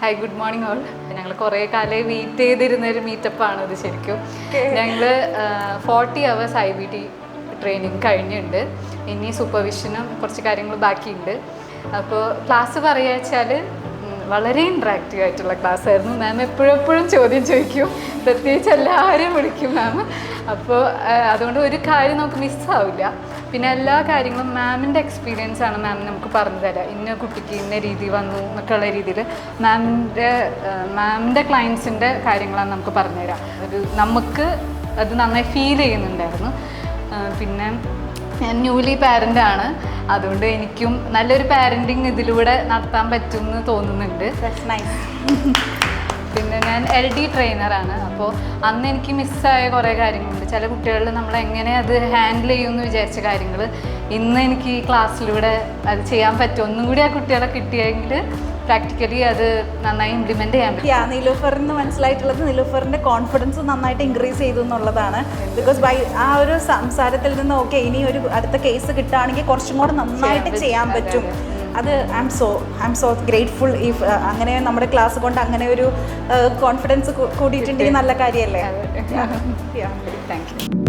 Hi good morning all. ഞങ്ങൾ കുറേ കാലമായി വെയിറ്റ് ചെയ്തിരുന്നൊരു മീറ്റപ്പാണ് ഇത് ശരിക്കും. ഞങ്ങൾ 40 hours IBT ട്രെയിനിങ് കഴിഞ്ഞിട്ടുണ്ട്. ഇനി സൂപ്പർവിഷനും കുറച്ച് കാര്യങ്ങൾ ബാക്കിയുണ്ട്. അപ്പോൾ ക്ലാസ് പറയുക വെച്ചാൽ വളരെ ഇൻട്രാക്റ്റീവ് ആയിട്ടുള്ള ക്ലാസ് ആയിരുന്നു. മാം എപ്പോഴും ചോദ്യം ചോദിക്കും, പ്രത്യേകിച്ച് എല്ലാവരും വിളിക്കും മാം. അപ്പോൾ അതുകൊണ്ട് ഒരു കാര്യം നമുക്ക് മിസ്സാവില്ല. പിന്നെ എല്ലാ കാര്യങ്ങളും മാമിൻ്റെ എക്സ്പീരിയൻസ് ആണ് മാം നമുക്ക് പറഞ്ഞു തരാം. ഇന്ന കുട്ടിക്ക് ഇന്ന രീതി വന്നു എന്നൊക്കെയുള്ള രീതിയിൽ മാമിൻ്റെ ക്ലയൻസിൻ്റെ കാര്യങ്ങളാണ് നമുക്ക് പറഞ്ഞുതരാം. നമുക്ക് അത് നന്നായി ഫീൽ ചെയ്യുന്നുണ്ടായിരുന്നു. പിന്നെ ഞാൻ ന്യൂലി പാരൻ്റാണ്, അതുകൊണ്ട് എനിക്കും നല്ലൊരു പാരൻറ്റിങ് ഇതിലൂടെ നടത്താൻ പറ്റും എന്ന് തോന്നുന്നുണ്ട്. പിന്നെ ഞാൻ LD ട്രെയിനറാണ്. അപ്പോൾ അന്ന് എനിക്ക് മിസ്സായ കുറേ കാര്യങ്ങളുണ്ട്. ചില കുട്ടികളിൽ നമ്മൾ എങ്ങനെ അത് ഹാൻഡിൽ ചെയ്യുമെന്ന് വിചാരിച്ച കാര്യങ്ങൾ ഇന്ന് എനിക്ക് ഈ ക്ലാസ്സിലൂടെ അത് ചെയ്യാൻ പറ്റും. ഒന്നും കൂടി ആ കുട്ടികളെ കിട്ടിയെങ്കിൽ പ്രാക്ടിക്കലി അത് നന്നായി ഇംപ്ലിമെൻറ്റ് ചെയ്യാൻ പറ്റും. നിലൂഫറിന് മനസ്സിലായിട്ടുള്ളത് നിലൂഫറിൻ്റെ കോൺഫിഡൻസ് നന്നായിട്ട് ഇൻക്രീസ് ചെയ്തു എന്നുള്ളതാണ്. ബിക്കോസ് ആ ഒരു സംസാരത്തിൽ നിന്ന് ഓക്കെ ഇനി ഒരു അടുത്ത കേസ് കിട്ടുകയാണെങ്കിൽ കുറച്ചും കൂടെ നന്നായിട്ട് ചെയ്യാൻ പറ്റും. അത് I M so grateful. If അങ്ങനെ നമ്മുടെ ക്ലാസ് കൊണ്ട് അങ്ങനെ ഒരു കോൺഫിഡൻസ് കൂടിയിട്ടുണ്ടെങ്കിൽ നല്ല കാര്യമല്ലേ. Thank you.